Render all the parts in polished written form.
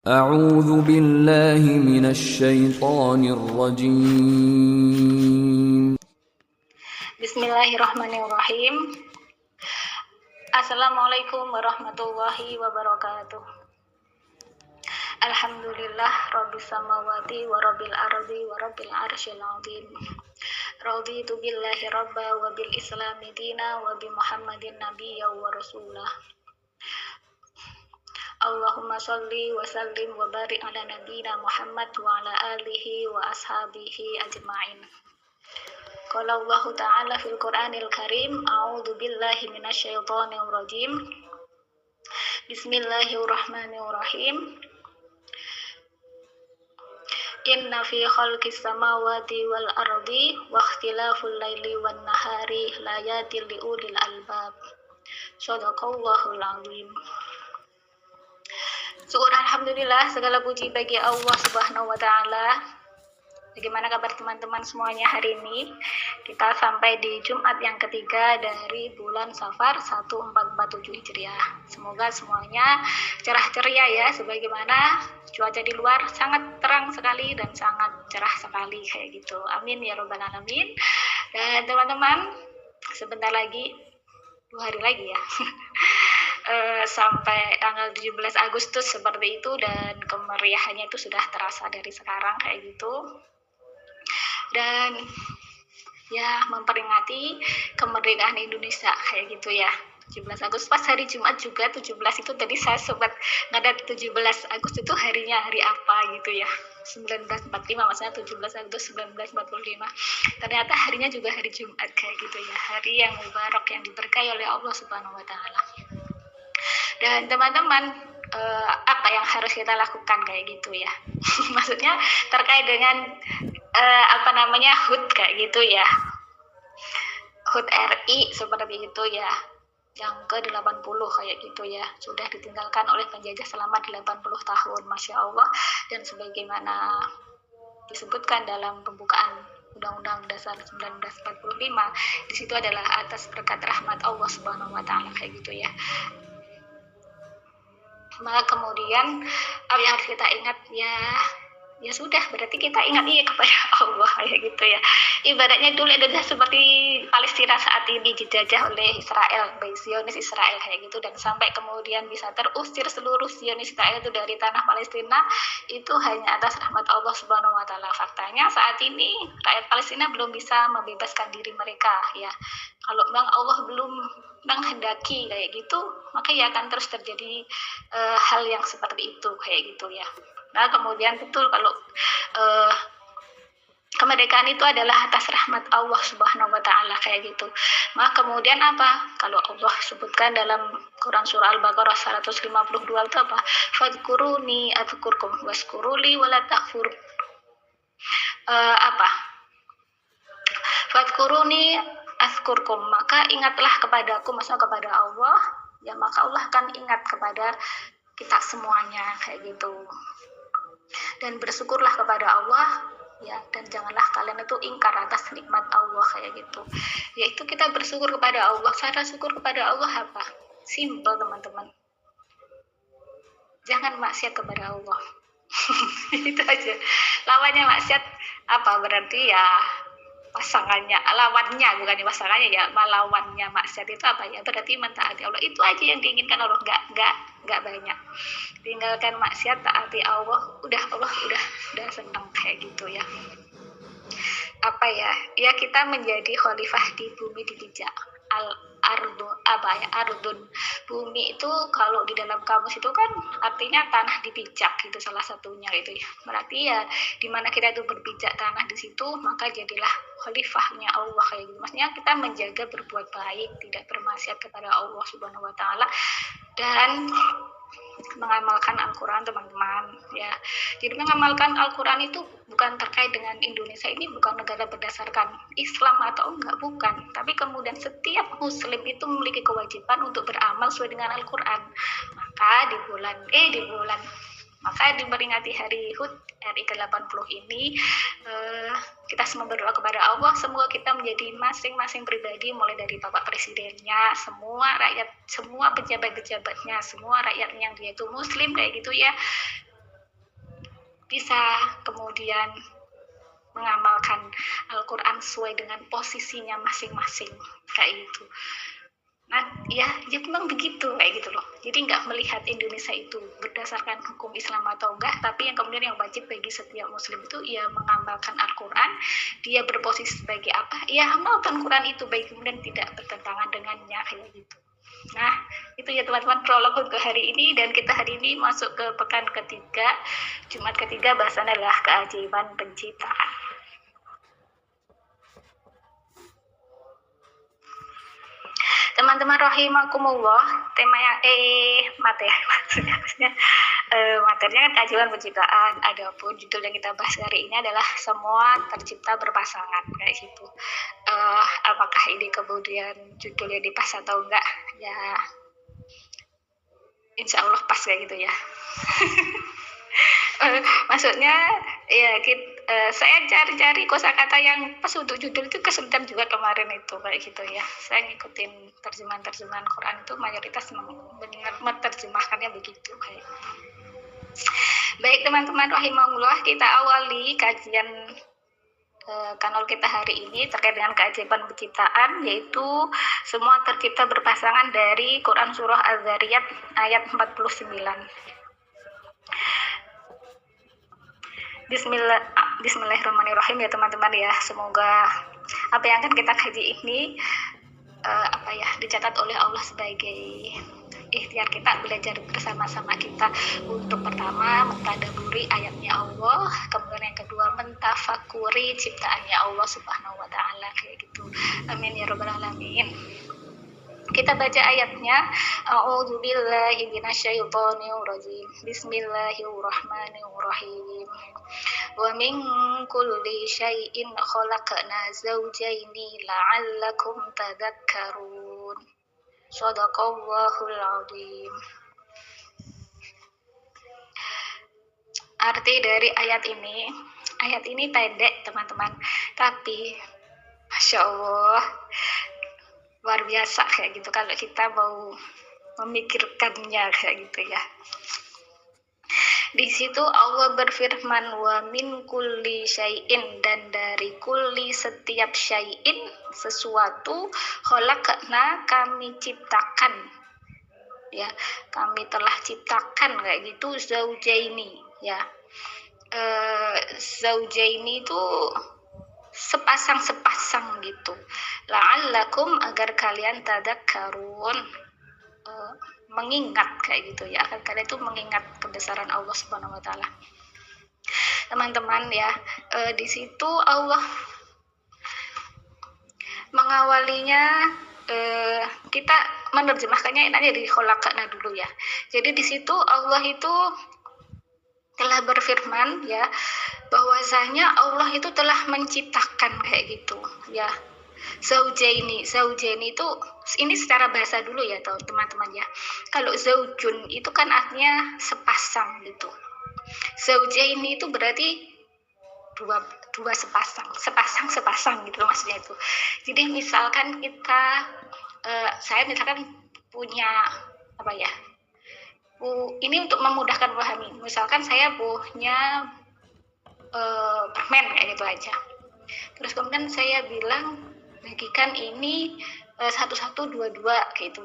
أعوذ بالله من الشيطان الرجيم. Bismillahirrahmanirrahim. Assalamualaikum warahmatullahi wabarakatuh. Alhamdulillah Rabbis samawati wa rabbil ardi wa rabbil arsyil azim. Raditu billahi rabba wa bil islami dina wa bi Muhammadin nabiyya wa rasulah. Allahumma sholli wa sallim wa barik ala nabiyyina Muhammad wa ala alihi wa ashabihi ajma'in. Qala Allah Ta'ala fil Qur'anil Karim, a'udzu billahi minasyaitonir rajim. Bismillahirrahmanirrahim. Inna fi khalqis samawati wal ardi wa ikhtilafil laili wan nahari layatil liulil albab. Shadaqallahul azim. Syukur alhamdulillah, segala puji bagi Allah Subhanahu wa taala. Bagaimana kabar teman-teman semuanya hari ini? Kita sampai di Jumat yang ketiga dari bulan Safar 1447 Hijriah. Semoga semuanya cerah ceria ya, sebagaimana cuaca di luar sangat terang sekali dan sangat cerah sekali kayak gitu. Amin ya robbal alamin. Dan teman-teman, sebentar lagi 2 hari lagi ya. Sampai tanggal 17 Agustus seperti itu, dan kemeriahannya itu sudah terasa dari sekarang kayak gitu. Dan ya memperingati kemerdekaan Indonesia kayak gitu ya. 17 Agustus pas hari Jumat juga 17 itu tadi saya sempat ngadat 17 Agustus itu harinya hari apa gitu ya. 1945 maksudnya 17 Agustus 1945. Ternyata harinya juga hari Jumat kayak gitu ya. Hari yang mubarak yang diberkahi oleh Allah Subhanahu wa taala. Dan teman-teman, apa yang harus kita lakukan kayak gitu ya. Maksudnya terkait dengan HUT kayak gitu ya. HUT RI seperti itu ya. Yang ke-80 kayak gitu ya. Sudah ditinggalkan oleh penjajah selama 80 tahun, Masya Allah. Dan sebagaimana disebutkan dalam pembukaan Undang-Undang Dasar 1945, di situ adalah atas berkat rahmat Allah Subhanahu wa taala kayak gitu ya. Maka kemudian apa yang harus kita ingat ya sudah, berarti kita ingat kepada Allah kayak gitu ya. Ibaratnya dulu Indonesia seperti Palestina saat ini dijajah oleh Israel, baik Zionis Israel kayak gitu, dan sampai kemudian bisa terusir seluruh Zionis Israel itu dari tanah Palestina, itu hanya atas rahmat Allah Subhanahu wa taala. Faktanya saat ini rakyat Palestina belum bisa membebaskan diri mereka ya. Kalau memang Allah belum menghendaki kayak gitu, maka ya akan terus terjadi hal yang seperti itu kayak gitu ya. Nah kemudian betul kalau kemerdekaan itu adalah atas rahmat Allah Subhanahu wa taala kayak gitu. Maka kemudian apa? Kalau Allah sebutkan dalam Quran surah Al-Baqarah 152 itu apa? Fadkuruni adzkurkum waskuruli wala takfur. Fadkuruni adzkurkum, maka ingatlah kepadaku, maksudnya kepada Allah ya, maka Allah akan ingat kepada kita semuanya kayak gitu. Dan bersyukurlah kepada Allah ya, dan janganlah kalian itu ingkar atas nikmat Allah kayak gitu. Yaitu kita bersyukur kepada Allah. Cara syukur kepada Allah apa? Simple teman-teman. Jangan maksiat kepada Allah. Itu aja. Lawannya maksiat apa? Berarti ya pasangannya, lawannya bukan pasangannya ya, melawannya maksiat itu apa ya? Berarti mentaati Allah. Itu aja yang diinginkan Allah, enggak banyak. Tinggalkan maksiat, taati Allah, Allah udah senang kayak gitu ya. Apa ya? Ya kita menjadi khalifah di bumi dipijak. Ardun. Bumi itu kalau di dalam kamus itu kan artinya tanah dipijak gitu, salah satunya gitu ya. Berarti ya di mana kita itu berpijak tanah di situ, maka jadilah khalifahnya Allah kayak gitu. Maksudnya kita menjaga berbuat baik, tidak bermaksiat kepada Allah Subhanahu wa taala, dan mengamalkan Al-Quran teman-teman ya. Jadi mengamalkan Al-Quran itu bukan terkait dengan Indonesia ini bukan negara berdasarkan Islam atau enggak, bukan, tapi kemudian setiap muslim itu memiliki kewajiban untuk beramal sesuai dengan Al-Quran. Maka di bulan maka diperingati hari HUT RI ke-80 ini, kita semua berdoa kepada Allah, semoga kita menjadi masing-masing pribadi, mulai dari Bapak Presidennya, semua rakyat, semua pejabat-pejabatnya, semua rakyat yang dia itu muslim kayak gitu ya, bisa kemudian mengamalkan Al-Quran sesuai dengan posisinya masing-masing kayak gitu. Nah, ya memang begitu kayak gitu loh. Jadi nggak melihat Indonesia itu berdasarkan hukum Islam atau enggak, tapi yang kemudian yang wajib bagi setiap Muslim itu ya mengamalkan Al-Quran. Dia berposisi sebagai apa? Ya amalkan Quran itu, baik kemudian tidak bertentangan dengannya kayak gitu. Nah, itu ya teman-teman prolog untuk hari ini, dan kita hari ini masuk ke pekan ketiga, Jumat ketiga, bahasannya adalah keajaiban penciptaan. Teman-teman rahimakumullah, tema yang materinya kan keajaiban penciptaan. Adapun judul yang kita bahas hari ini adalah semua tercipta berpasangan kayak gitu. Apakah ini kemudian judulnya dipas atau enggak? Ya, insya Allah pas kayak gitu ya. Maksudnya ya saya cari-cari kosakata yang pas untuk judul itu, kesulitan juga kemarin itu kayak gitu ya. Saya ngikutin terjemahan Quran itu mayoritas menerjemahkannya begitu kayak. Baik teman-teman rahimahullah, kita awali kajian kanal kita hari ini terkait dengan keajaiban penciptaan, yaitu semua tercipta berpasangan dari Quran surah Az-Zariyat ayat 49. Bismillahirrahmanirrahim ya teman-teman ya. Semoga apa yang akan kita kaji ini dicatat oleh Allah sebagai ikhtiar kita, belajar bersama-sama kita untuk pertama mentadaburi ayatnya Allah, kemudian yang kedua mentafakuri ciptaannya Allah Subhanahu wa taala kayak gitu. Amin ya rabbal alamin. Kita baca ayatnya. A'udzubillahi minasyaitonirrajim. Bismillahirrahmanirrahim. Wa min kulli syai'in khalaqna zawjaini la'allakum tadhakkarun. Shadaqallahul azim. Arti dari ayat ini pendek teman-teman, tapi Masya Allah luar biasa kayak gitu kalau kita mau memikirkannya kayak gitu ya. Di situ Allah berfirman, wa min kulli syai'in, dan dari kulli setiap syai'in sesuatu, khalaqna kami ciptakan ya, kami telah ciptakan kayak gitu, zaujaini ya. Zaujaini itu sepasang gitu, la'allakum, agar kalian tadakkarun, mengingat kayak gitu ya, agar kalian itu mengingat kebesaran Allah Subhanahu wa taala. Teman-teman ya, di situ Allah mengawalinya, kita menerjemahkannya enaknya di khalaqna dulu ya. Jadi di situ Allah itu telah berfirman ya, bahwasanya Allah itu telah menciptakan kayak gitu ya. Zaujaini itu ini secara bahasa dulu ya teman-teman ya. Kalau zaujun itu kan artinya sepasang gitu. Zaujaini itu berarti dua sepasang gitu maksudnya itu. Jadi misalkan saya misalkan punya ini untuk memudahkan memahami. Misalkan saya punya permen kayak gitu aja. Terus kemudian saya bilang bagikan ini 1, 2, 2 gitu.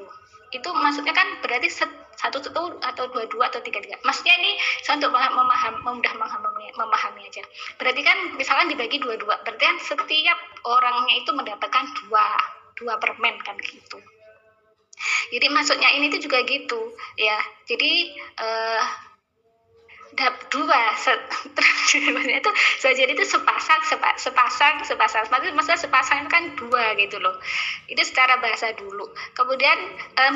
Itu maksudnya kan berarti 1 atau 2 atau 3. Maksudnya ini saya untuk memahami aja. Berarti kan misalkan dibagi 2, berarti kan setiap orangnya itu mendapatkan 2 permen kan gitu. Jadi maksudnya ini tuh juga gitu ya. Jadi maksudnya itu jadi itu sepasang, maksudnya sepasang itu kan 2 gitu loh. Itu secara bahasa dulu. Kemudian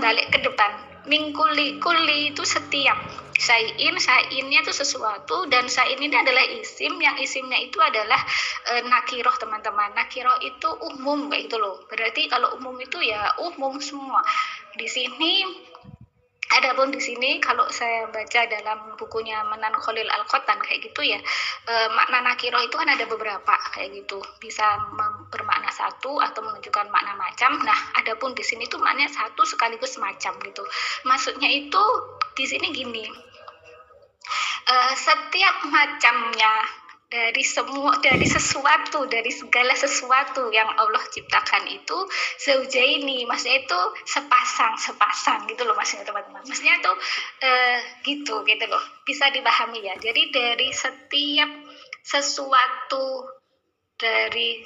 balik ke depan, mingkuli itu setiap, sainnya itu sesuatu, dan sain ini adalah isim, yang isimnya itu adalah nakiroh teman-teman. Nakiroh itu umum kayak gitu loh. Berarti kalau umum itu ya umum semua. Di sini adapun di sini kalau saya baca dalam bukunya Manan Khalil Al-Qattan kayak gitu ya, makna nakiroh itu kan ada beberapa kayak gitu, bisa bermakna satu atau menunjukkan makna macam. Nah, adapun di sini tuh maknanya satu sekaligus macam gitu. Maksudnya itu di sini gini, setiap macamnya dari segala sesuatu yang Allah ciptakan itu zaujaini, maksudnya itu sepasang gitu loh maksudnya teman-teman. Maksudnya itu gitu loh, bisa dipahami ya. Jadi dari setiap sesuatu, dari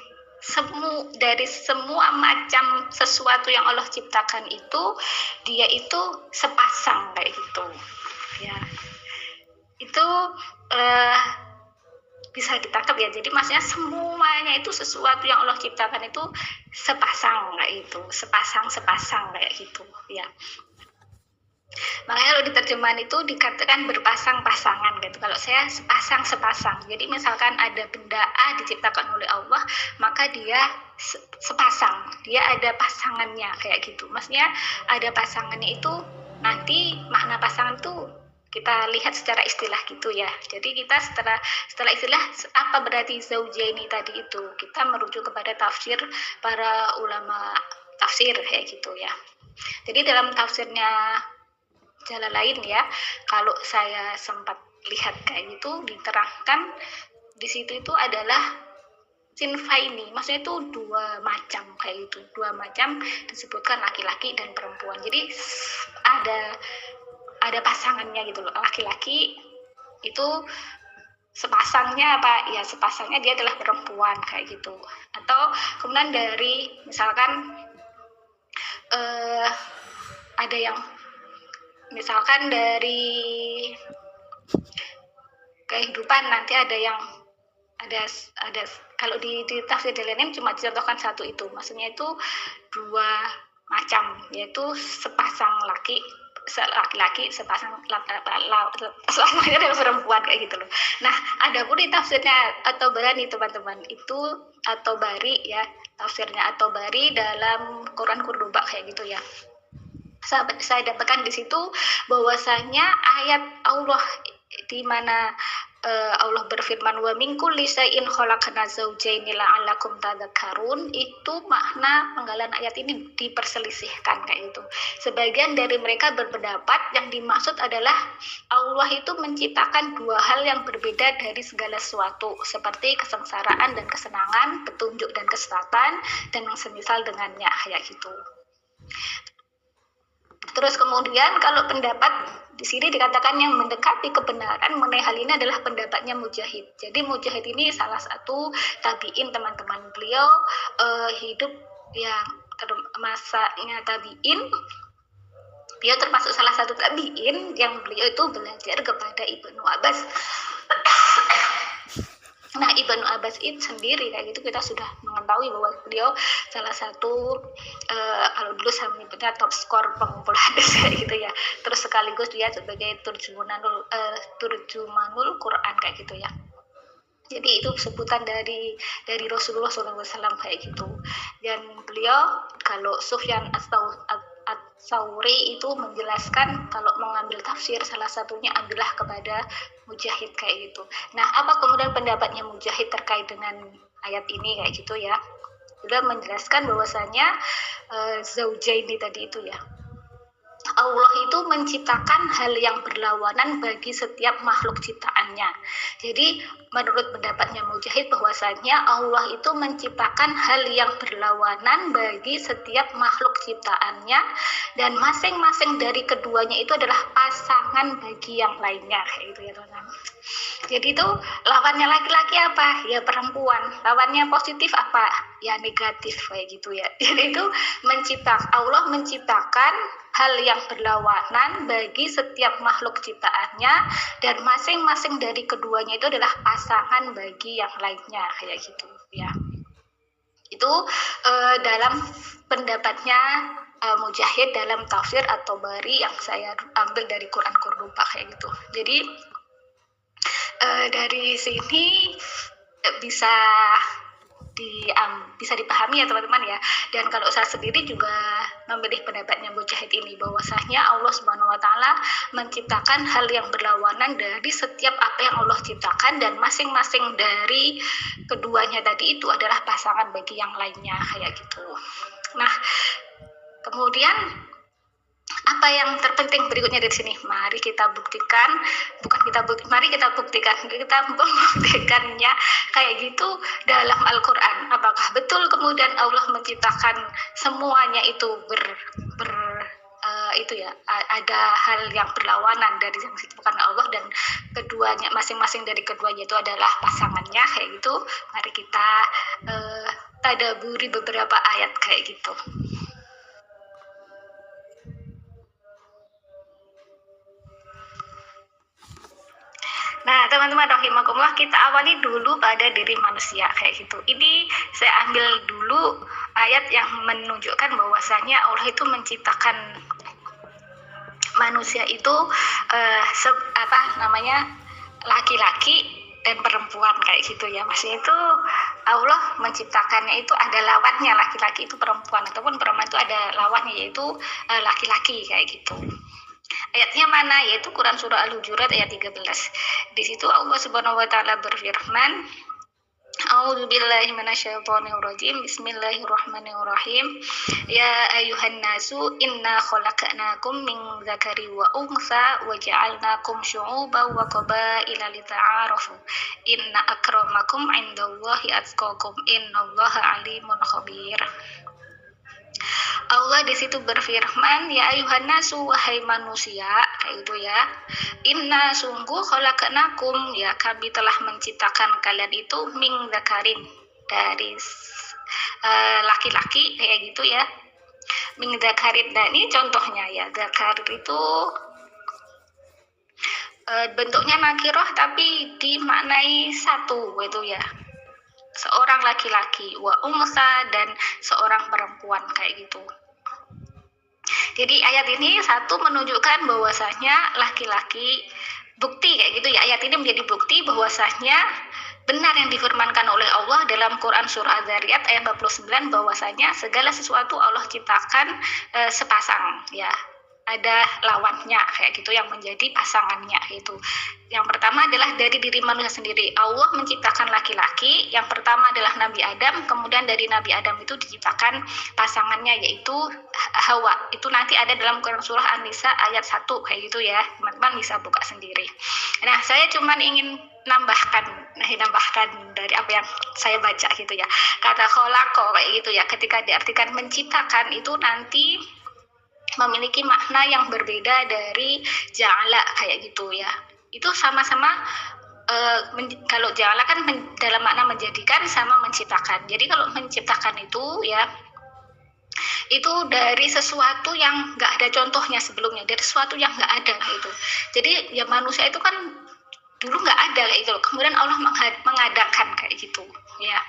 semua macam sesuatu yang Allah ciptakan itu, dia itu sepasang kayak gitu ya. Itu bisa ditangkap ya. Jadi maksudnya semuanya itu sesuatu yang Allah ciptakan itu sepasang kayak itu, sepasang kayak gitu ya. Makanya kalau di terjemahan itu dikatakan berpasang-pasangan gitu. Kalau saya sepasang. Jadi misalkan ada benda A diciptakan oleh Allah, maka dia sepasang, dia ada pasangannya kayak gitu. Maksudnya ada pasangannya itu, nanti makna pasangan itu kita lihat secara istilah gitu ya. Jadi kita setelah istilah apa berarti zaujaini tadi itu, kita merujuk kepada tafsir para ulama tafsir kayak gitu ya. Jadi dalam tafsirnya Jalalain ya, kalau saya sempat lihat kayak gitu, diterangkan di situ itu adalah sinfaini, maksudnya itu dua macam kayak gitu, dua macam disebutkan laki-laki dan perempuan. Jadi ada pasangannya gitu loh. Laki-laki itu sepasangnya apa ya, sepasangnya dia adalah perempuan kayak gitu. Atau kemudian dari misalkan ada yang misalkan dari kehidupan, nanti ada yang ada kalau di tafsir Jalalain cuma dicontohkan satu itu, maksudnya itu dua macam, yaitu sepasang laki-laki, sepasang selamanya adalah perempuan kayak gitu loh. Nah, ada pun di tafsirnya At-Tabarani teman-teman, itu At-Tabari ya, tafsirnya At-Tabari dalam Quran Qurduba kayak gitu ya. Saya dapatkan di situ bahwasanya ayat Allah di mana Allah berfirman wa min kulli shay'in khalaqna zawjaini la'allakum tadhakkarun, itu makna penggalan ayat ini diperselisihkan kayak gitu. Sebagian dari mereka berpendapat yang dimaksud adalah Allah itu menciptakan dua hal yang berbeda dari segala sesuatu, seperti kesengsaraan dan kesenangan, petunjuk dan kesesatan, dan yang semisal dengannya kayak gitu. Terus kemudian kalau pendapat di sini dikatakan yang mendekati kebenaran mengenai hal ini adalah pendapatnya Mujahid. Jadi Mujahid ini salah satu tabiin teman-teman. Beliau hidup ya masanya tabiin. Beliau termasuk salah satu tabiin yang beliau itu belajar kepada Ibnu Abbas. Nah, Ibnu Abbas itu sendiri kayak gitu kita sudah mengetahui bahwa beliau salah satu kalau dulu saya menyebutnya top skor pengumpul hadis kayak gitu ya. Terus sekaligus dia sebagai turjumanul Quran kayak gitu ya. Jadi itu sebutan dari Rasulullah SAW kayak gitu. Dan beliau kalau Sufyan Ats-Tsauri itu menjelaskan kalau mengambil tafsir salah satunya adalah kepada Mujahid kayak gitu. Nah, apa kemudian pendapatnya Mujahid terkait dengan ayat ini kayak gitu ya? Sudah menjelaskan bahwasanya zaujaini tadi itu ya, Allah itu menciptakan hal yang berlawanan bagi setiap makhluk ciptaannya. Jadi menurut pendapatnya Mujahid bahwasanya Allah itu menciptakan hal yang berlawanan bagi setiap makhluk ciptaannya, dan masing-masing dari keduanya itu adalah pasangan bagi yang lainnya kayak gitu ya teman-teman. Jadi itu lawannya laki-laki apa? Ya perempuan. Lawannya positif apa? Ya negatif kayak gitu ya. Jadi itu Allah menciptakan hal yang berlawanan bagi setiap makhluk ciptaannya, dan masing-masing dari keduanya itu adalah pasangan bagi yang lainnya kayak gitu ya. Itu dalam pendapatnya Mujahid dalam tafsir At-Tabari yang saya ambil dari Quran Qurduba kayak gitu. Jadi dari sini bisa dipahami ya teman-teman ya. Dan kalau saya sendiri juga memilih pendapatnya Mujahid ini, bahwasanya Allah Subhanahu wa taala menciptakan hal yang berlawanan dari setiap apa yang Allah ciptakan, dan masing-masing dari keduanya tadi itu adalah pasangan bagi yang lainnya kayak gitu. Nah, kemudian Apa yang terpenting berikutnya dari sini? Mari kita buktikan, mari kita membuktikannya kayak gitu dalam Al-Qur'an. Apakah betul kemudian Allah menciptakan semuanya itu ada hal yang berlawanan dari yang diciptakan Allah, dan keduanya masing-masing dari keduanya itu adalah pasangannya kayak gitu. Mari kita tadaburi beberapa ayat kayak gitu. Nah, teman-teman rahimakumullah, kita awali dulu pada diri manusia kayak gitu. Ini saya ambil dulu ayat yang menunjukkan bahwasanya Allah itu menciptakan manusia itu laki-laki dan perempuan kayak gitu ya. Maksudnya itu Allah menciptakannya itu ada lawannya, laki-laki itu perempuan, ataupun perempuan itu ada lawannya, yaitu laki-laki kayak gitu. Ayatnya mana? Yaitu Quran surah Al-Hujurat ayat 13. Di situ Allah Subhanahu wa taala berfirman, A'udzubillahi minasyaitonirrajim. Bismillahirrahmanirrahim. Ya ayyuhan nasu inna khalaqnakum min dzakari wa untha wa ja'alnakum syu'uban wa qabaila lita'arafu. Inna akramakum 'indallahi atqakum. Innallaha 'alimun khabir. Allah di situ berfirman, ya ayuhan nasu, wahai manusia, kayak gitu ya. Inna sungguh khalaqnakum, ya kami telah menciptakan kalian itu min dzakarin, dari laki-laki kayak gitu ya. Min dzakarin, nah ini contohnya ya. Dzakar itu bentuknya nakirah tapi dimaknai satu gitu ya. Seorang laki-laki, wa unsa, dan seorang perempuan kayak gitu. Jadi ayat ini satu menunjukkan bahwasanya laki-laki, bukti kayak gitu ya. Ayat ini menjadi bukti bahwasanya benar yang difirmankan oleh Allah dalam Quran surah Az-Zariyat ayat 49, bahwasanya segala sesuatu Allah ciptakan sepasang ya. Ada lawannya kayak gitu yang menjadi pasangannya itu. Yang pertama adalah dari diri manusia sendiri. Allah menciptakan laki-laki, yang pertama adalah Nabi Adam, kemudian dari Nabi Adam itu diciptakan pasangannya yaitu Hawa. Itu nanti ada dalam Quran surah An-Nisa ayat 1 kayak gitu ya. Teman-teman bisa buka sendiri. Nah, saya cuma ingin nambahkan dari apa yang saya baca gitu ya. Kata khalaqa kayak gitu ya, ketika diartikan menciptakan itu nanti memiliki makna yang berbeda dari ja'ala kayak gitu ya. Itu sama-sama kalau ja'ala kan dalam makna menjadikan sama menciptakan. Jadi kalau menciptakan itu ya, itu dari sesuatu yang nggak ada contohnya sebelumnya, dari sesuatu yang nggak ada gitu. Jadi ya manusia itu kan dulu nggak ada kayak gitu. Kemudian Allah mengadakan kayak gitu ya.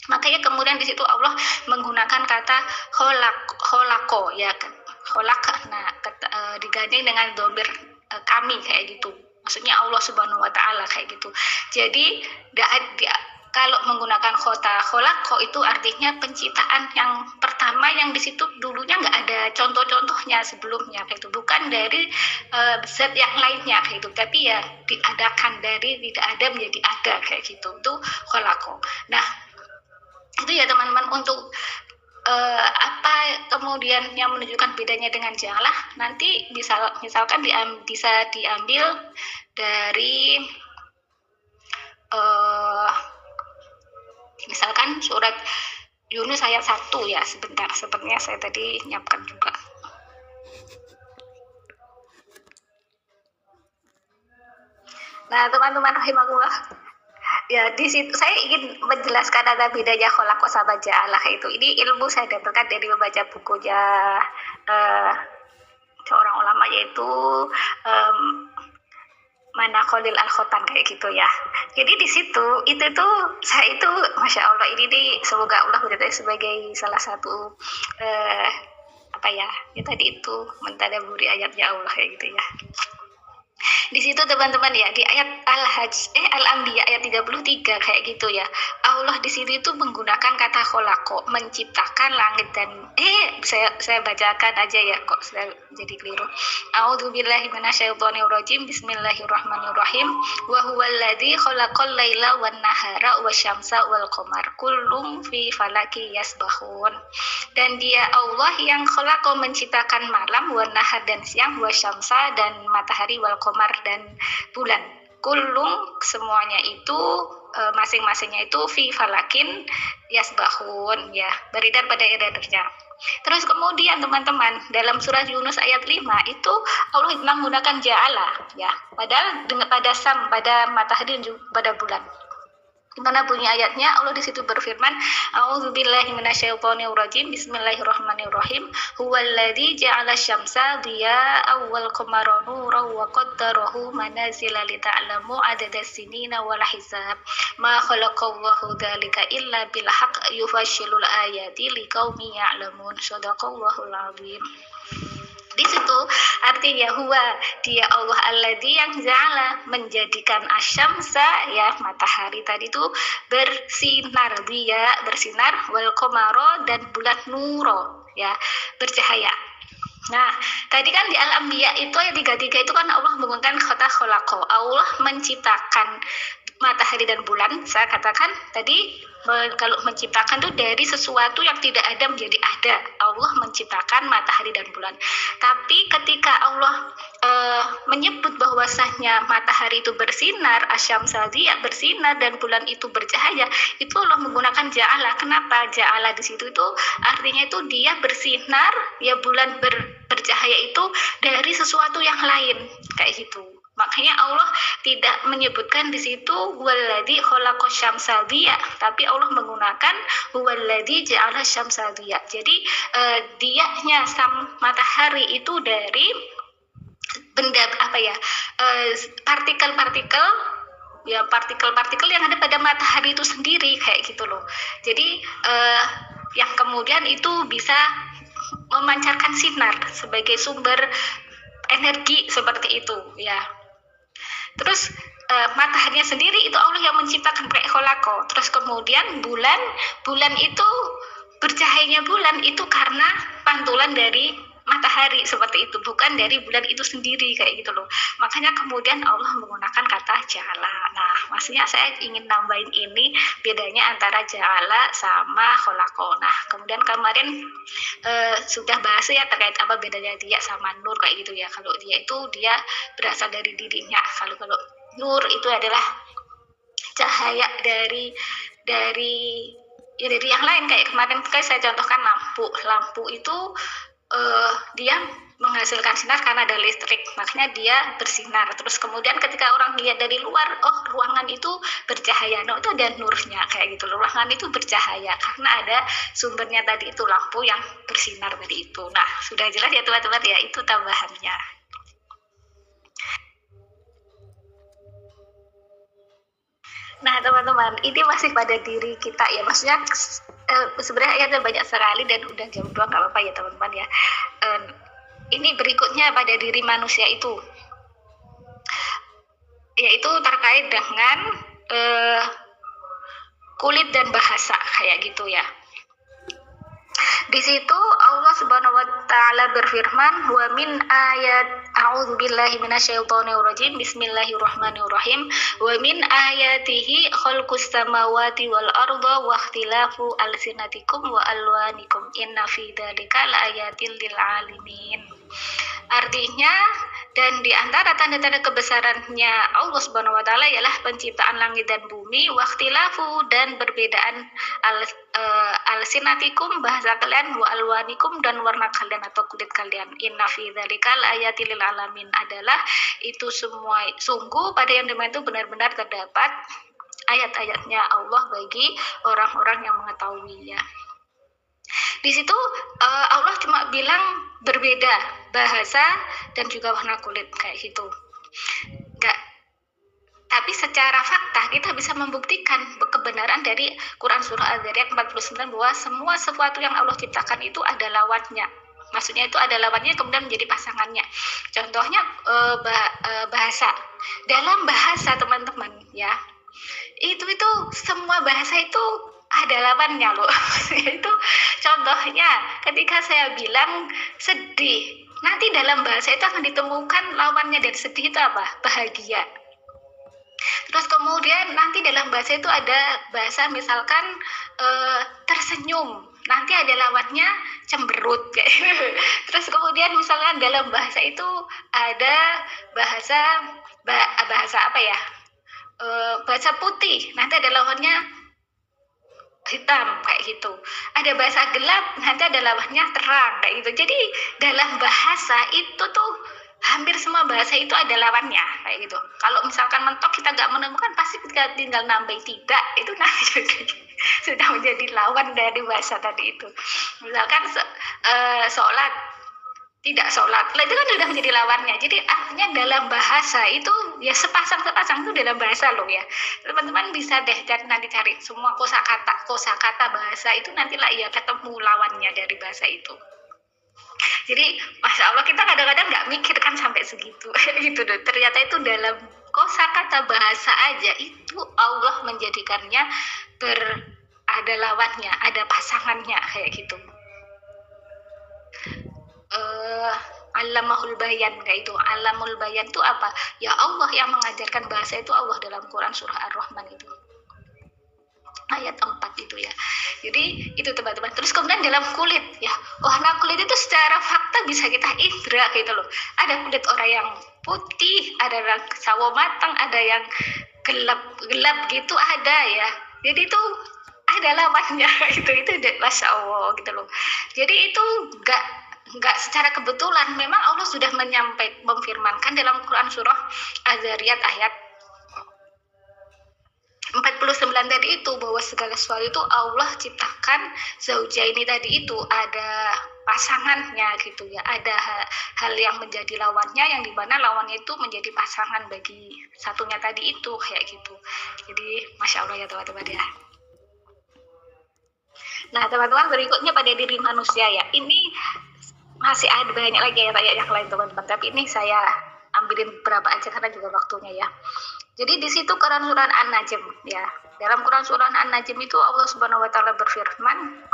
Makanya kemudian di situ Allah menggunakan kata kholako ya, kholak. Nah, digandeng dengan domir kami kayak gitu. Maksudnya Allah Subhanahu wa taala kayak gitu. Jadi kalau menggunakan kholako itu artinya penciptaan yang pertama, yang di situ dulunya nggak ada contoh-contohnya sebelumnya kayak itu. Bukan dari zat yang lainnya kayak itu, tapi ya diadakan dari tidak ada menjadi ada kayak gitu. Itu kholako. Nah, itu ya teman-teman, untuk apa kemudian yang menunjukkan bedanya dengan ja'alah, nanti misalkan bisa diambil dari misalkan surat Yunus ayat 1 ya. Sebentar, sepertinya saya tadi nyiapkan juga. Nah, teman-teman rahimakumullah, ya di situ saya ingin menjelaskan ada bedanya kholaqo sama ja'alah itu. Ini ilmu saya dapatkan dari membaca bukunya seorang ulama, yaitu Manaqolil Al-Khotan kayak gitu ya. Jadi di situ itu tuh saya itu masya Allah, ini nih semoga Allah menjadi sebagai salah satu tadi itu mentadaburi ayatnya Allah kayak gitu ya. Di situ teman-teman ya, di ayat Al-Anbiya ayat 33 kayak gitu ya. Allah di sini itu menggunakan kata kholako, menciptakan langit dan saya bacakan aja ya, kok saya jadi keliru. A'udzubillahi minasyaitonirrajim. Bismillahirrahmanirrahim. Wa huwallazi khalaqal laila wan nahara wasyamsa wal qamar kullum fi falaki yasbahun. Dan dia Allah yang kholako, menciptakan malam, wan nahar dan siang, wasyamsa dan matahari, wal qamar dan bulan. Kullum semuanya itu masing-masingnya itu fi falakin yasbahun ya, beredar pada edarnya. Terus kemudian teman-teman, dalam surah Yunus ayat 5 itu Allah menggunakan ja'ala ya, padahal pada matahari dan pada bulan. Gimana bunyi ayatnya? Allah di situ berfirman, A'udzubillahi minasyaitonirrajim. Bismillahirrahmanirrahim. Huwallazi ja'ala syamsa diya'an wal qamara nuran wa qaddarahu manazila lita'lamu adada sinina wal hisab. Ma khalaqallahu dzalika illa bil haqq yufassilul ayati liqaumin ya'lamun. Shadaqallahul azim. Di situ artinya huwa, dia Allah alladzi yang ja'ala, menjadikan asyamsa ya, matahari tadi itu bersinar, dia bersinar, wal qamara dan bulan nuro ya, bercahaya. Nah, tadi kan di Al-Anbiya itu ayat 33 itu kan Allah menggunakan kata kholaqo, Allah menciptakan matahari dan bulan. Saya katakan tadi kalau menciptakan itu dari sesuatu yang tidak ada menjadi ada. Allah menciptakan matahari dan bulan. Tapi ketika Allah menyebut bahwasanya matahari itu bersinar, asyamsa dia bersinar dan bulan itu bercahaya, itu Allah menggunakan ja'ala. Kenapa? Ja'ala di situ itu artinya itu dia bersinar, ya bulan bercahaya itu dari sesuatu yang lain kayak gitu. Makanya Allah tidak menyebutkan di situ huwallazi khalaqas syamsa diya, tapi Allah menggunakan huwallazi ja'ala syamsa diya. Jadi dianya matahari itu dari benda partikel-partikel ya, partikel-partikel yang ada pada matahari itu sendiri kayak gitu loh. Jadi yang kemudian itu bisa memancarkan sinar sebagai sumber energi seperti itu ya. Terus mataharinya sendiri itu Allah yang menciptakan kayak kholako. Terus kemudian bulan itu bercahayanya bulan itu karena pantulan dari matahari seperti itu, bukan dari bulan itu sendiri kayak gitu loh. Makanya kemudian Allah menggunakan kata ja'ala. Nah, maksudnya saya ingin nambahin ini bedanya antara ja'ala sama kholako. Nah, kemudian kemarin sudah bahas ya terkait apa bedanya dia sama nur kayak gitu ya. Kalau dia itu dia berasal dari dirinya. Kalau nur itu adalah cahaya dari yang lain. Kayak kemarin saya contohkan lampu itu dia menghasilkan sinar karena ada listrik, makanya dia bersinar. Terus kemudian ketika orang lihat dari luar, oh ruangan itu bercahaya, no itu ada nurnya kayak gitu. Ruangan itu bercahaya karena ada sumbernya tadi itu lampu yang bersinar tadi itu. Nah, sudah jelas ya teman-teman ya, itu tambahannya. Nah teman-teman, ini masih pada diri kita ya, maksudnya sebenarnya ayatnya banyak sekali dan udah jam 2 nggak apa-apa ya teman-teman ya. Ini berikutnya pada diri manusia itu, yaitu terkait dengan kulit dan bahasa kayak gitu ya. Di situ Allah Subhanahu wa taala berfirman, wa min ayat a'udzubillahi minasyaitonirrajim. Bismillahirrahmanirrahim. Wa min ayatihi khalqus samawati wal arda wa ikhtilafu alsinatikum wa alwanikum inna fi dzalika laayatil lil alamin. Artinya, dan di antara tanda-tanda kebesarannya Allah Subhanahu wa taala ialah penciptaan langit dan bumi, waqtilafu dan perbedaan alsinatikum bahasa kalian, wa alwanikum dan warna kalian atau kulit kalian. Inna fi dzalika laayatil lil alamin adalah itu semua sungguh pada yang demikian itu benar-benar terdapat ayat-ayatnya Allah bagi orang-orang yang mengetahuinya. Di situ Allah cuma bilang berbeda bahasa dan juga warna kulit kayak gitu. Tapi secara fakta kita bisa membuktikan kebenaran dari Quran surah Al-Zariyat 49 bahwa semua sesuatu yang Allah ciptakan itu ada lawannya. Maksudnya itu ada lawannya kemudian menjadi pasangannya. Contohnya bahasa. Dalam bahasa teman-teman ya, itu semua bahasa itu ada lawannya loh. Itu contohnya ketika saya bilang sedih, nanti dalam bahasa itu akan ditemukan lawannya dari sedih itu apa? Bahagia. Terus kemudian nanti dalam bahasa itu ada bahasa misalkan tersenyum, nanti ada lawannya cemberut. Terus kemudian misalkan dalam bahasa itu ada bahasa apa ya? Bahasa putih, nanti ada lawannya hitam kayak gitu. Ada bahasa gelap, nanti ada lawannya terang kayak gitu. Jadi dalam bahasa itu tuh hampir semua bahasa itu ada lawannya kayak gitu. Kalau misalkan mentok kita nggak menemukan, pasti kita tinggal nambahin tidak, itu nanti juga sudah menjadi lawan dari bahasa tadi itu. Misalkan sholat, tidak sholat, itu kan sudah menjadi lawannya. Jadi artinya dalam bahasa itu ya sepasang itu dalam bahasa loh ya. Teman-teman bisa deh nanti cari semua kosakata bahasa itu, nantilah ya ketemu lawannya dari bahasa itu. Jadi masya Allah, kita kadang-kadang nggak mikir kan sampai segitu gitu deh. Ternyata itu dalam kosakata bahasa aja itu Allah menjadikannya ada lawannya, ada pasangannya kayak gitu. Alamul bayan kayak itu. Alamul bayan itu apa? Ya Allah yang mengajarkan bahasa itu Allah dalam Quran surah Ar-Rahman itu. Ayat 4 itu ya. Jadi itu teman-teman. Terus kemudian dalam kulit ya. Warna kulit itu secara fakta bisa kita indra gitu loh. Ada kulit orang yang putih, ada yang sawo matang, ada yang gelap gitu ada ya. Jadi itu ada lawannya itu masya Allah gitu loh. Jadi itu enggak secara kebetulan, memang Allah sudah memfirmankan dalam Quran surah Az-Zariyat ayat 49 tadi itu, bahwa segala sesuatu itu Allah ciptakan zaujaini tadi itu ada pasangannya gitu ya, ada hal yang menjadi lawannya, yang dimana lawannya itu menjadi pasangan bagi satunya tadi itu kayak gitu. Jadi masya Allah ya teman-teman ya. Nah teman-teman, berikutnya pada diri manusia ya, ini masih ada banyak lagi ya yang lain teman-teman, tapi ini saya ambilin beberapa aja karena juga waktunya ya. Jadi di situ Quran surah An-Najm ya. Dalam Quran surah An-Najm itu Allah Subhanahu wa taala berfirman,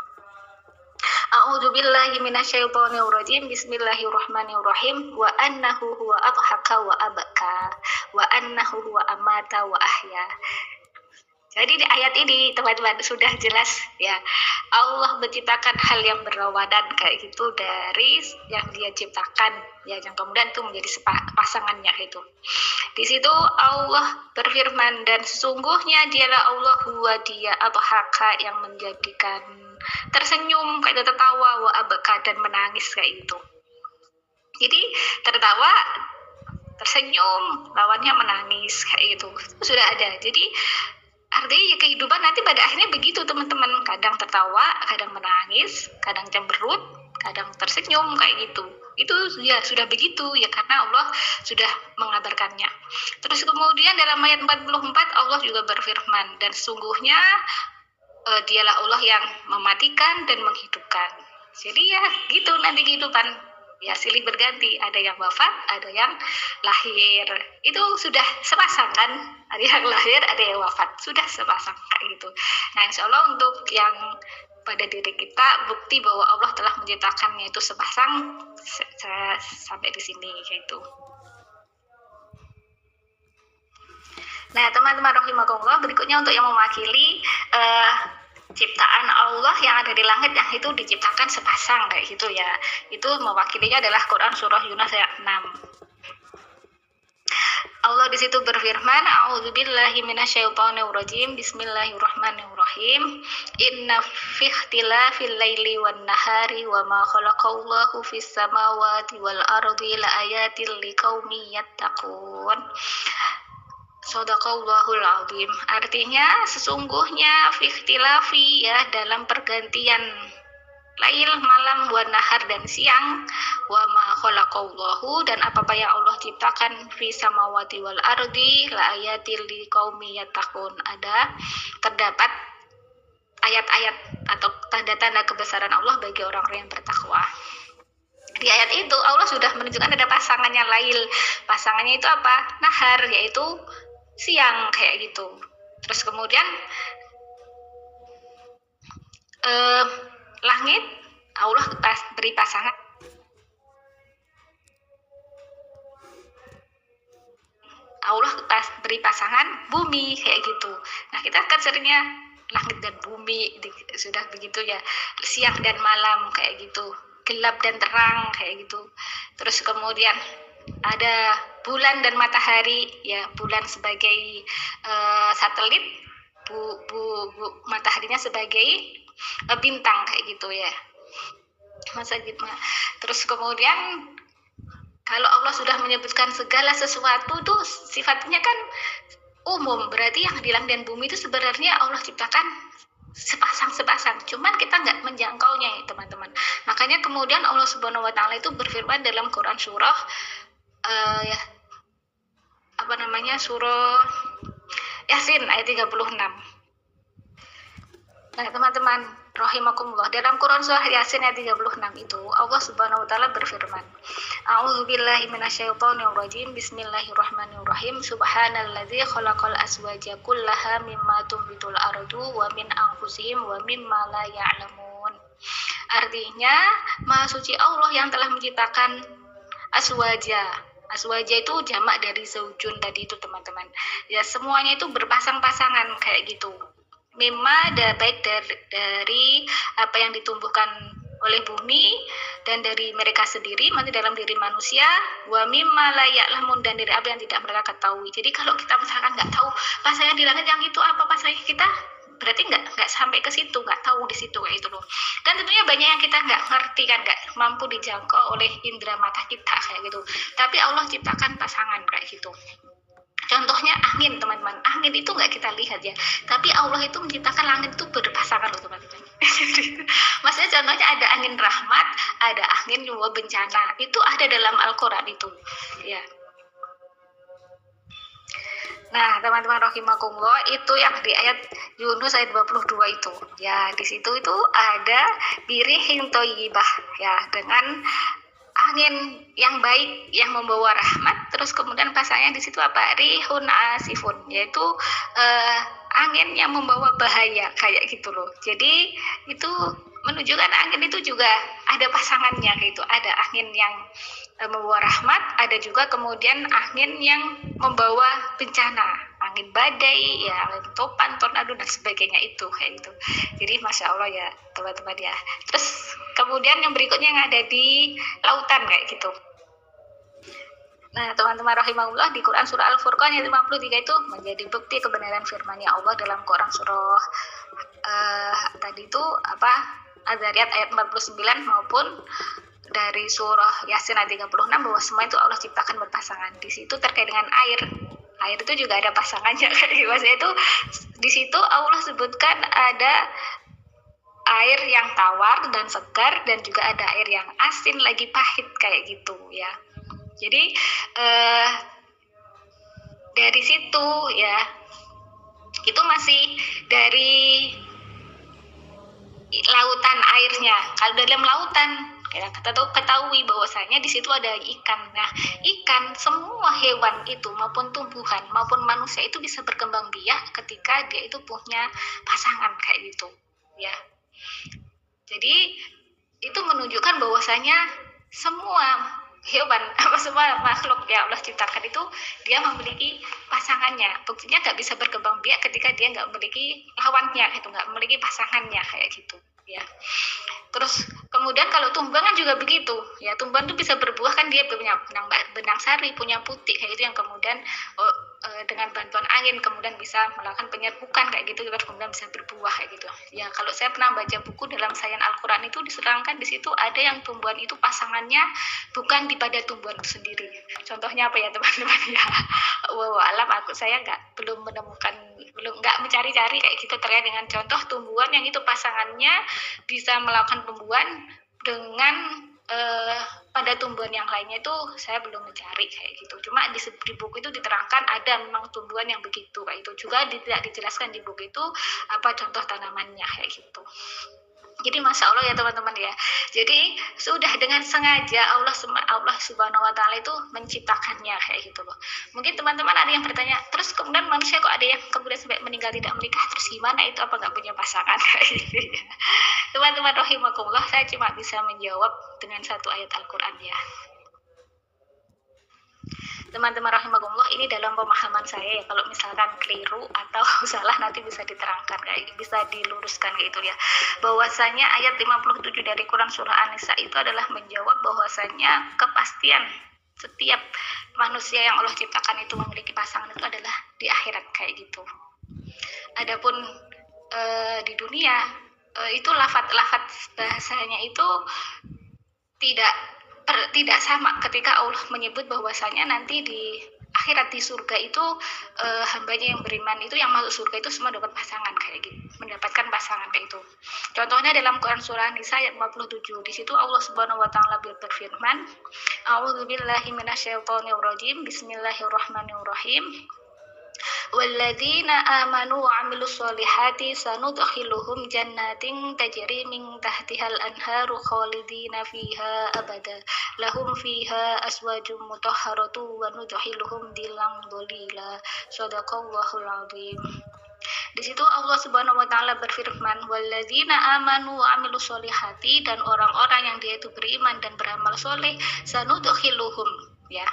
A'udzubillahi minasyaitonir rajim. Bismillahirrahmanirrahim. Wa annahu huwa adhaka wa abaka wa annahu huwa amata wa ahya. Jadi di ayat ini teman-teman sudah jelas ya, Allah menciptakan hal yang berlawanan kayak gitu dari yang dia ciptakan ya, yang kemudian itu menjadi pasangannya itu. Di situ Allah berfirman, dan sesungguhnya dialah Allah huwa dia atau haka yang menjadikan tersenyum kayak tertawa, wa abaka dan menangis kayak gitu. Jadi tertawa, tersenyum, lawannya menangis kayak gitu. Itu sudah ada. Jadi artinya ya kehidupan nanti pada akhirnya begitu teman-teman, kadang tertawa, kadang menangis, kadang cemberut, kadang tersenyum kayak gitu. Itu ya sudah begitu ya, karena Allah sudah mengabarkannya. Terus kemudian dalam ayat 44 Allah juga berfirman, dan sesungguhnya dialah Allah yang mematikan dan menghidupkan. Jadi ya gitu nanti kehidupan ya, silih berganti, ada yang wafat, ada yang lahir. Itu sudah sepasang kan, ada yang lahir, ada yang wafat, sudah sepasang kayak gitu. Nah insya Allah untuk yang pada diri kita, bukti bahwa Allah telah menciptakannya itu sepasang sampai di sini kayak itu. Nah teman-teman rahimakumullah, berikutnya untuk yang mewakili ciptaan Allah yang ada di langit yang itu diciptakan sepasang kayak gitu ya. Itu mewakilinya adalah Quran surah Yunus ayat 6. Allah di situ berfirman, A'udzubillahi minasyaitonir rajim. Bismillahirrahmanirrahim. Inna fi ikhtilafil laili wan nahari wa ma khalaqallahu fis samawati wal ardi laayatil liqaumin yattaqun. Shadaqallahul azim. Artinya sesungguhnya fi ikhtilafi ya, dalam pergantian lail malam, wa nahar dan siang, wa ma khalaqallahu dan apa yang Allah ciptakan fi samawati wal ardi la ayatil liqaumin yattaqun. Terdapat ayat-ayat atau tanda-tanda kebesaran Allah bagi orang-orang yang bertakwa. Di ayat itu Allah sudah menunjukkan ada pasangannya Lail. Pasangannya itu apa? Nahar, yaitu siang kayak gitu. Terus kemudian langit Allah beri pasangan. Allah beri pasangan bumi kayak gitu. Nah kita kan seringnya langit dan bumi sudah begitu ya, siang dan malam kayak gitu, gelap dan terang kayak gitu. Terus kemudian ada bulan dan matahari ya, bulan sebagai satelit, mataharinya sebagai bintang kayak gitu ya. Masa gitu. Terus kemudian kalau Allah sudah menyebutkan segala sesuatu tuh sifatnya kan umum, berarti yang di langit dan bumi itu sebenarnya Allah ciptakan sepasang-sepasang, cuman kita nggak menjangkaunya ya teman-teman. Makanya kemudian Allah Subhanahu Wa Taala itu berfirman dalam Quran surah surah Yasin ayat 36. Nah teman-teman rahimakumullah, dalam Quran surah Yasin ayat 36 itu Allah Subhanahu Wa Taala berfirman, A'udzubillahi minasyaitonirrajim, Bismillahirrahmanirrahim, Subhanalladzi khalaqal azwaja kullaha mimma tumbitul ardu wa min anfusihim wa mimma la ya'lamun. Artinya Maha suci Allah yang telah menciptakan azwaja. Azwaja itu jamak dari zaujun tadi itu teman-teman. Ya semuanya itu berpasang-pasangan kayak gitu. Mimma baik dari apa yang ditumbuhkan oleh bumi dan dari mereka sendiri, masih dalam diri manusia, wa mimma la ya'lamun, dan dari apa yang tidak mereka ketahui. Jadi kalau kita misalkan nggak tahu pasangan di langit yang itu apa pasangan kita, berarti nggak sampai ke situ, nggak tahu di situ kayak itu loh. Dan tentunya banyak yang kita nggak ngerti kan, nggak mampu dijangkau oleh indera mata kita kayak gitu. Tapi Allah ciptakan pasangan kayak gitu. Contohnya angin teman-teman, angin itu nggak kita lihat ya, tapi Allah itu menciptakan langit itu berpasangan loh teman-teman. Maksudnya contohnya ada angin rahmat, ada angin juga bencana, itu ada dalam Al-Quran itu ya. Nah teman-teman rahimakumullah, itu yang di ayat Yunus ayat 22 itu ya, di situ itu ada birihin toyibah ya, dengan angin yang baik yang membawa rahmat. Terus kemudian pasangannya di situ apa? Rihun asifun, yaitu angin yang membawa bahaya kayak gitu loh. Jadi itu menunjukkan angin itu juga ada pasangannya gitu. Ada angin yang membawa rahmat, ada juga kemudian angin yang membawa bencana, angin badai ya, angin topan, tornado dan sebagainya itu kayak gitu. Jadi masya Allah ya teman-teman ya. Terus kemudian yang berikutnya yang ada di lautan kayak gitu. Nah teman-teman rahimahullah, di Quran surah Al-Furqan ayat 53 itu menjadi bukti kebenaran firman-Nya Allah dalam Quran surah tadi itu apa, Az-Zariyat ayat 49 maupun dari surah Yasin ayat 36 bahwa semua itu Allah ciptakan berpasangan. Di situ terkait dengan air itu juga ada pasangannya. Maksudnya itu di situ Allah sebutkan ada air yang tawar dan segar, dan juga ada air yang asin lagi pahit kayak gitu ya. Jadi dari situ ya, itu masih dari lautan airnya. Kalau dalam lautan kita ketahui bahwasanya di situ ada ikan. Nah, ikan, semua hewan itu maupun tumbuhan maupun manusia itu bisa berkembang biak ketika dia itu punya pasangan kayak gitu, ya. Jadi itu menunjukkan bahwasanya semua hewan, semua makhluk ya Allah ciptakan itu dia memiliki pasangannya. Buktinya nggak bisa berkembang biak ketika dia nggak memiliki lawannya, itu nggak memiliki pasangannya kayak gitu ya. Terus kemudian kalau tumbuhan kan juga begitu ya, tumbuhan itu bisa berbuah kan, dia punya benang sari, punya putik kayak gitu, yang kemudian dengan bantuan angin kemudian bisa melakukan penyerbukan kayak gitu, terus kemudian bisa berbuah kayak gitu ya. Kalau saya pernah baca buku dalam sains Al-Quran itu diserangkan di situ ada yang tumbuhan itu pasangannya bukan di pada tumbuhan itu sendiri. Contohnya apa ya teman-teman ya, alam saya belum mencari-cari kayak gitu terkait dengan contoh tumbuhan yang itu pasangannya bisa melakukan pembuahan dengan pada tumbuhan yang lainnya itu saya belum mencari kayak gitu. Cuma di buku itu diterangkan ada memang tumbuhan yang begitu kayak itu. Juga tidak dijelaskan di buku itu apa contoh tanamannya kayak gitu. Jadi masya Allah ya teman-teman ya. Jadi sudah dengan sengaja Allah Subhanahu Wa Taala itu menciptakannya kayak gitu loh. Mungkin teman-teman ada yang bertanya, terus kemudian manusia kok ada yang kemudian sampai meninggal tidak menikah, terus gimana itu, apa nggak punya pasangan kayak gitu ya. Teman-teman rahimakumullah, saya cuma bisa menjawab dengan satu ayat Al-Quran ya. Teman-teman rahimakumullah, ini dalam pemahaman saya ya, kalau misalkan keliru atau salah nanti bisa diterangkan, bisa diluruskan gitu ya. Bahwasanya ayat 57 dari Quran surah An-Nisa itu adalah menjawab bahwasanya kepastian setiap manusia yang Allah ciptakan itu memiliki pasangan itu adalah di akhirat kayak gitu. Adapun di dunia itu lafaz-lafaz bahasanya itu tidak sama ketika Allah menyebut bahwasanya nanti di akhirat di surga itu hambanya yang beriman itu yang masuk surga itu semua dapat pasangan kayak gitu, mendapatkan pasangan kayak itu. Contohnya dalam Quran surah Nisa ayat 57, di situ Allah Subhanahu wa taala berfirman, A'udzubillahi minasyaitonirrajim, bismillahirrahmanirrahim. Walladzina amanu wa amilus solihati sanudkhiluhum jannatin tajri min tahtihal anharu khalidina fiha abada lahum fiha aswajum mutahharatu wa nudkhiluhum dilang dolila. Shadaqallahul azim. Di situ Allah Subhanahu wa taala berfirman, walladzina amanu wa amilus solihati, dan orang-orang yang dia itu beriman dan beramal soleh, sanudkhiluhum ya,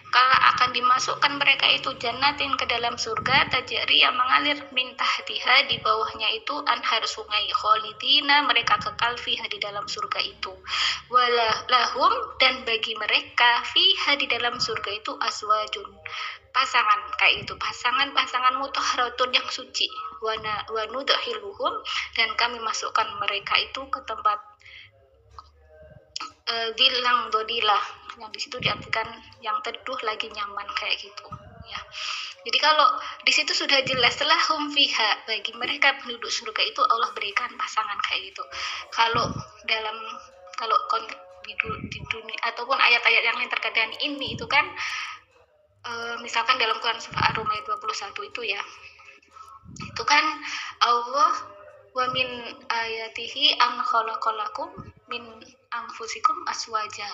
kalau akan dimasukkan mereka itu jannatin ke dalam surga tajri yang mengalir min tahtiha, di bawahnya itu anhar sungai, khalidina mereka kekal fiha di dalam surga itu, walahum dan bagi mereka fiha di dalam surga itu aswajun pasangan kayak itu, pasangan mutahharatun yang suci, wa nudkhiluhum dan kami masukkan mereka itu ke tempat dilang dodilah, yang di situ diartikan yang teduh lagi nyaman kayak gitu ya. Jadi kalau di situ sudah jelas telah hum fiha, bagi mereka penduduk surga itu Allah berikan pasangan kayak gitu. Kalau di dunia ataupun ayat-ayat yang lain terkait dengan ini itu kan misalkan dalam Quran surah Ar-Rum ayat 21 itu ya, itu kan Allah wa min ayatihi an khalaqalakum min anfusikum aswaja.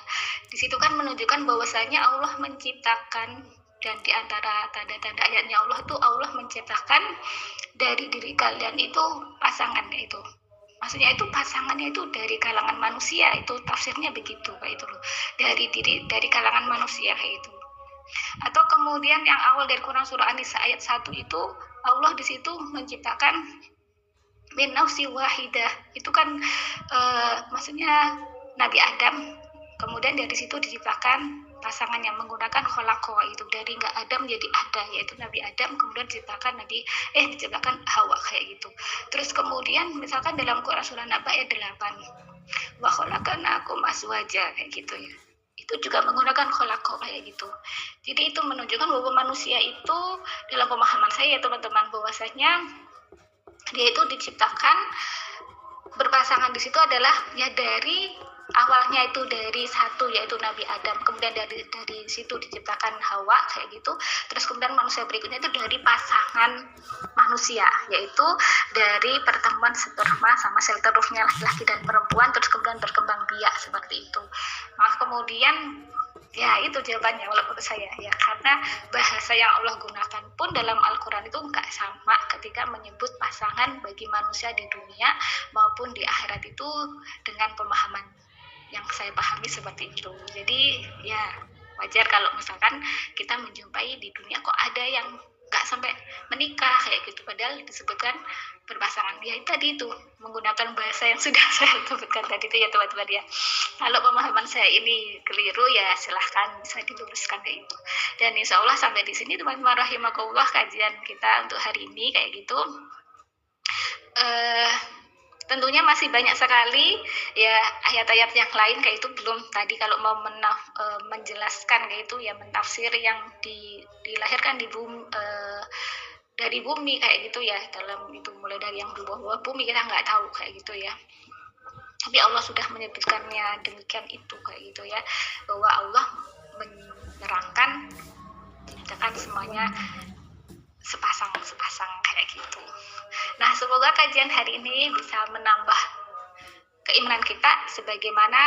Di situ kan menunjukkan bahwasanya Allah menciptakan, dan di antara tanda-tanda ayatnya Allah itu Allah menciptakan dari diri kalian itu pasangan itu. Maksudnya itu pasangannya itu dari kalangan manusia, itu tafsirnya begitu kayak itu loh. Dari kalangan manusia kayak itu. Atau kemudian yang awal dari Quran surah An-Nisa ayat 1 itu Allah di situ menciptakan min nafsi wahidah, itu kan maksudnya Nabi Adam, kemudian dari situ diciptakan pasangan yang menggunakan kholaqa, itu dari nggak ada menjadi ada, yaitu Nabi Adam, kemudian diciptakan Hawa kayak gitu. Terus kemudian misalkan dalam Quran surah Naba ayat 8 wa khalaqnakum azwaja kayak gitu ya, itu juga menggunakan kholaqa kayak gitu. Jadi itu menunjukkan bahwa manusia itu dalam pemahaman saya ya teman-teman, bahwasanya dia itu diciptakan berpasangan di situ adalah ya dari awalnya itu dari satu, yaitu Nabi Adam, kemudian dari situ diciptakan Hawa kayak gitu. Terus kemudian manusia berikutnya itu dari pasangan manusia, yaitu dari pertemuan sperma sama sel telurnya laki-laki dan perempuan, terus kemudian berkembang biak seperti itu. Maaf, kemudian ya itu jawabannya menurut saya ya, karena bahasa yang Allah gunakan pun dalam Al-Quran itu nggak sama ketika menyebut pasangan bagi manusia di dunia maupun di akhirat itu dengan pemahaman yang saya pahami seperti itu. Jadi ya wajar kalau misalkan kita menjumpai di dunia kok ada yang nggak sampai menikah kayak gitu, padahal disebutkan berpasangan. Ya tadi itu menggunakan bahasa yang sudah saya sebutkan tadi itu ya teman-teman ya. Kalau pemahaman saya ini keliru ya silahkan bisa diluruskan kayak gitu. Dan insya Allah sampai di sini teman-teman rahimakumullah kajian kita untuk hari ini kayak gitu. Tentunya masih banyak sekali ya ayat-ayat yang lain kayak itu, belum tadi kalau mau menjelaskan kayak itu ya, mentafsir yang dilahirkan di bumi, dari bumi kayak gitu ya, dalam itu mulai dari yang di bawah bumi kita nggak tahu kayak gitu ya, tapi Allah sudah menyebutkannya demikian itu kayak gitu ya, bahwa Allah menerangkan menciptakan semuanya sepasang kayak gitu. Nah, semoga kajian hari ini bisa menambah keimanan kita sebagaimana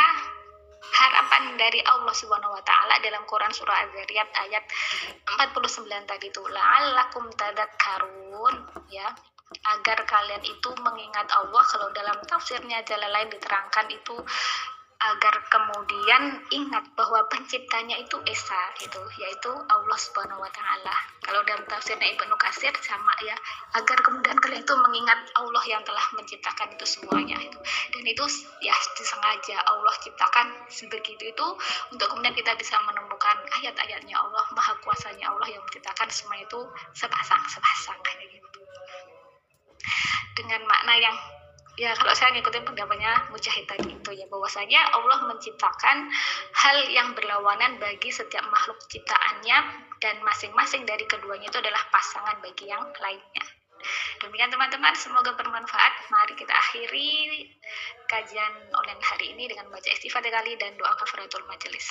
harapan dari Allah Subhanahu wa taala dalam Quran surah Az-Zariyat ayat 49 tadi itu, la'allakum tadakkarun, ya, agar kalian itu mengingat Allah. Kalau dalam tafsirnya Jalalain diterangkan itu agar kemudian ingat bahwa penciptanya itu Esa gitu, yaitu Allah Subhanahu wa taala. Kalau dalam tafsirnya Ibnu Katsir sama ya, agar kemudian kalian itu mengingat Allah yang telah menciptakan itu semuanya itu. Dan itu ya disengaja Allah ciptakan sebegitu itu untuk kemudian kita bisa menemukan ayat-ayatnya Allah, maha kuasanya Allah yang menciptakan semua itu sepasang kayak gitu. Dengan makna yang ya, kalau saya ngikutin pendapatnya Mujahid tadi itu ya, bahwasanya Allah menciptakan hal yang berlawanan bagi setiap makhluk ciptaannya, dan masing-masing dari keduanya itu adalah pasangan bagi yang lainnya. Demikian teman-teman, semoga bermanfaat. Mari kita akhiri kajian online hari ini dengan baca istighfar 3 kali dan doa kafaratul majelis.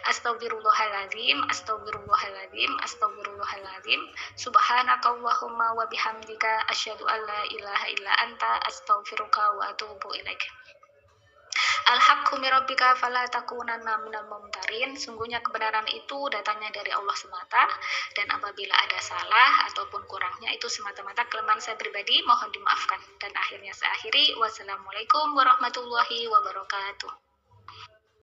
Astagfirullahaladzim, astagfirullahaladzim, astagfirullahaladzim. Subhanakallahumma wa bihamdika asyhadu an la ilaha illa anta astaghfiruka wa atubu ilaik. Al-haqqu min rabbika fala takunanna minal mumtarin. Sungguhnya kebenaran itu datangnya dari Allah semata, dan apabila ada salah ataupun kurangnya itu semata-mata kelemahan saya pribadi, mohon dimaafkan. Dan akhirnya saya akhiri, wassalamualaikum warahmatullahi wabarakatuh.